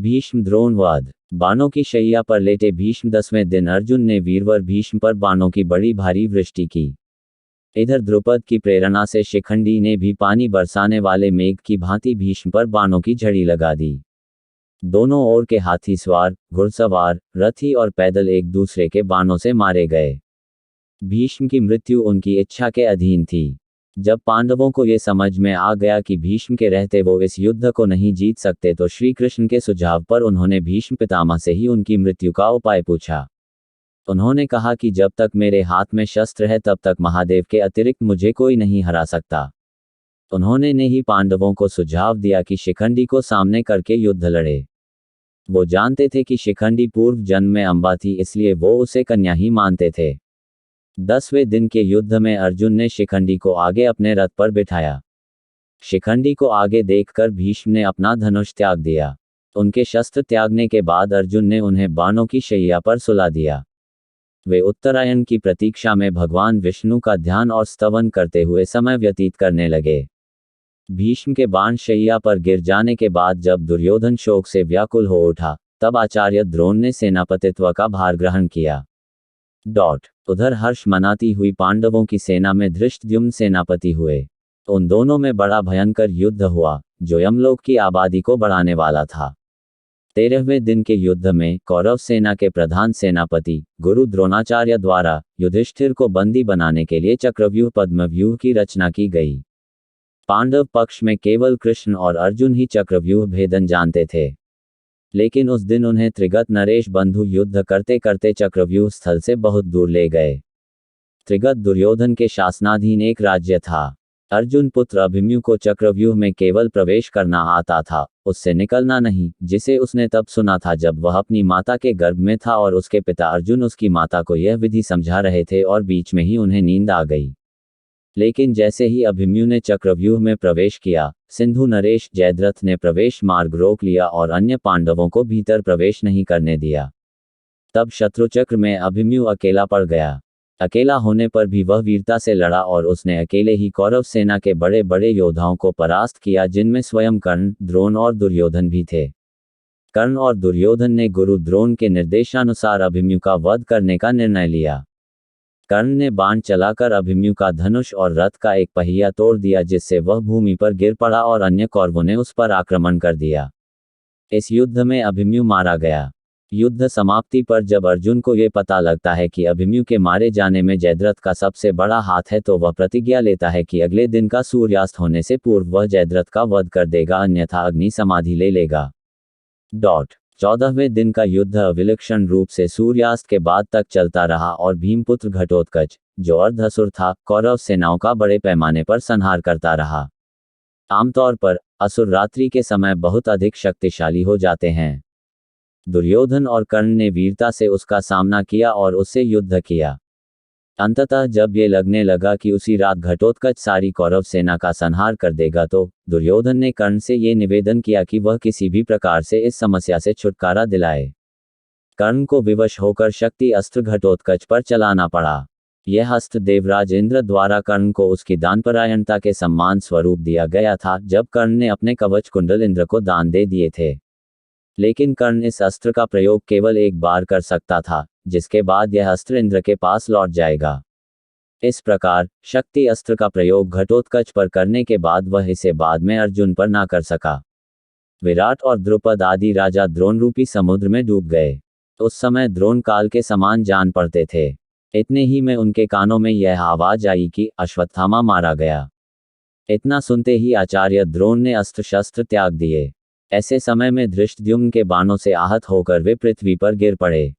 भीष्म द्रोण वध। बाणों की शैया पर लेटे भीष्म 10वें दिन अर्जुन ने वीरवर भीष्म पर बाणों की बड़ी भारी वृष्टि की। इधर द्रुपद की प्रेरणा से शिखंडी ने भी पानी बरसाने वाले मेघ की भांति भीष्म पर बाणों की झड़ी लगा दी। दोनों ओर के हाथी सवार, घुड़सवार, रथी और पैदल एक दूसरे के बाणों से मारे गए। भीष्म की मृत्यु उनकी इच्छा के अधीन थी। जब पांडवों को ये समझ में आ गया कि भीष्म के रहते वो इस युद्ध को नहीं जीत सकते तो श्री कृष्ण के सुझाव पर उन्होंने भीष्म पितामह से ही उनकी मृत्यु का उपाय पूछा। उन्होंने कहा कि जब तक मेरे हाथ में शस्त्र है तब तक महादेव के अतिरिक्त मुझे कोई नहीं हरा सकता। उन्होंने ने ही पांडवों को सुझाव दिया कि शिखंडी को सामने करके युद्ध लड़े। वो जानते थे कि शिखंडी पूर्व जन्म में अंबा थी, इसलिए वो उसे कन्या ही मानते थे। 10वें दिन के युद्ध में अर्जुन ने शिखंडी को आगे अपने रथ पर बिठाया। शिखंडी को आगे देखकर भीष्म ने अपना धनुष त्याग दिया। उनके शस्त्र त्यागने के बाद अर्जुन ने उन्हें बाणों की शैया पर सुला दिया। वे उत्तरायण की प्रतीक्षा में भगवान विष्णु का ध्यान और स्तवन करते हुए समय व्यतीत करने लगे। भीष्म के बाण शैया पर गिर जाने के बाद जब दुर्योधन शोक से व्याकुल हो उठा, तब आचार्य द्रोण ने सेनापतित्व का भार ग्रहण किया। उधर हर्ष मनाती हुई पांडवों की सेना में धृष्टद्युम्न सेनापति हुए। उन दोनों में बड़ा भयंकर युद्ध हुआ, जो यमलोक की आबादी को बढ़ाने वाला था। 13वें दिन के युद्ध में कौरव सेना के प्रधान सेनापति गुरु द्रोणाचार्य द्वारा युधिष्ठिर को बंदी बनाने के लिए चक्रव्यूह पद्मव्यूह की रचना की गई। पांडव पक्ष में केवल कृष्ण और अर्जुन ही चक्रव्यूह भेदन जानते थे, लेकिन उस दिन उन्हें त्रिगत नरेश बंधु युद्ध करते करते चक्रव्यूह स्थल से बहुत दूर ले गए। त्रिगत दुर्योधन के शासनाधीन एक राज्य था। अर्जुन पुत्र अभिमन्यु को चक्रव्यूह में केवल प्रवेश करना आता था, उससे निकलना नहीं, जिसे उसने तब सुना था जब वह अपनी माता के गर्भ में था और उसके पिता अर्जुन उसकी माता को यह विधि समझा रहे थे और बीच में ही उन्हें नींद आ गई। लेकिन जैसे ही अभिमन्यु ने चक्रव्यूह में प्रवेश किया, सिंधु नरेश जयद्रथ ने प्रवेश मार्ग रोक लिया और अन्य पांडवों को भीतर प्रवेश नहीं करने दिया। तब शत्रुचक्र में अभिमन्यु अकेला पड़ गया। अकेला होने पर भी वह वीरता से लड़ा और उसने अकेले ही कौरव सेना के बड़े बड़े योद्धाओं को परास्त किया, जिनमें स्वयं कर्ण, द्रोण और दुर्योधन भी थे। कर्ण और दुर्योधन ने गुरु द्रोण के निर्देशानुसार अभिमन्यु का वध करने का निर्णय लिया। कर्ण ने बाण चलाकर अभिमन्यु का धनुष और रथ का एक पहिया तोड़ दिया, जिससे वह भूमि पर गिर पड़ा और अन्य कौरवों ने उस पर आक्रमण कर दिया। इस युद्ध में अभिमन्यु मारा गया। युद्ध समाप्ति पर जब अर्जुन को ये पता लगता है कि अभिमन्यु के मारे जाने में जयद्रथ का सबसे बड़ा हाथ है, तो वह प्रतिज्ञा लेता है कि अगले दिन का सूर्यास्त होने से पूर्व वह जयद्रथ का वध कर देगा, अन्यथा अग्नि समाधि ले लेगा। 14वें दिन का युद्ध अविलक्षण रूप से सूर्यास्त के बाद तक चलता रहा और भीमपुत्र घटोत्कच, जो अर्धअसुर था, कौरव सेनाओं का बड़े पैमाने पर संहार करता रहा। आमतौर पर असुर रात्रि के समय बहुत अधिक शक्तिशाली हो जाते हैं। दुर्योधन और कर्ण ने वीरता से उसका सामना किया और उससे युद्ध किया। अंततः जब ये लगने लगा कि उसी रात घटोत्कच सारी कौरव सेना का संहार कर देगा, तो दुर्योधन ने कर्ण से ये निवेदन किया कि वह किसी भी प्रकार से इस समस्या से छुटकारा दिलाए। कर्ण को विवश होकर शक्ति अस्त्र घटोत्कच पर चलाना पड़ा। यह अस्त्र देवराज इंद्र द्वारा कर्ण को उसकी दानपरायणता के सम्मान स्वरूप दिया गया था, जब कर्ण ने अपने कवच कुंडल इंद्र को दान दे दिए थे। लेकिन कर्ण इस अस्त्र का प्रयोग केवल एक बार कर सकता था, जिसके बाद यह अस्त्र इंद्र के पास लौट जाएगा। इस प्रकार शक्ति अस्त्र का प्रयोग घटोत्कच पर करने के बाद वह इसे बाद में अर्जुन पर ना कर सका। विराट और द्रुपद आदि राजा द्रोण रूपी समुद्र में डूब गए। उस समय द्रोण काल के समान जान पड़ते थे। इतने ही में उनके कानों में यह आवाज आई कि अश्वत्थामा मारा गया। इतना सुनते ही आचार्य द्रोण ने अस्त्र शस्त्र त्याग दिए। ऐसे समय में धृष्टद्युम्न के बाणों से आहत होकर वे पृथ्वी पर गिर पड़े।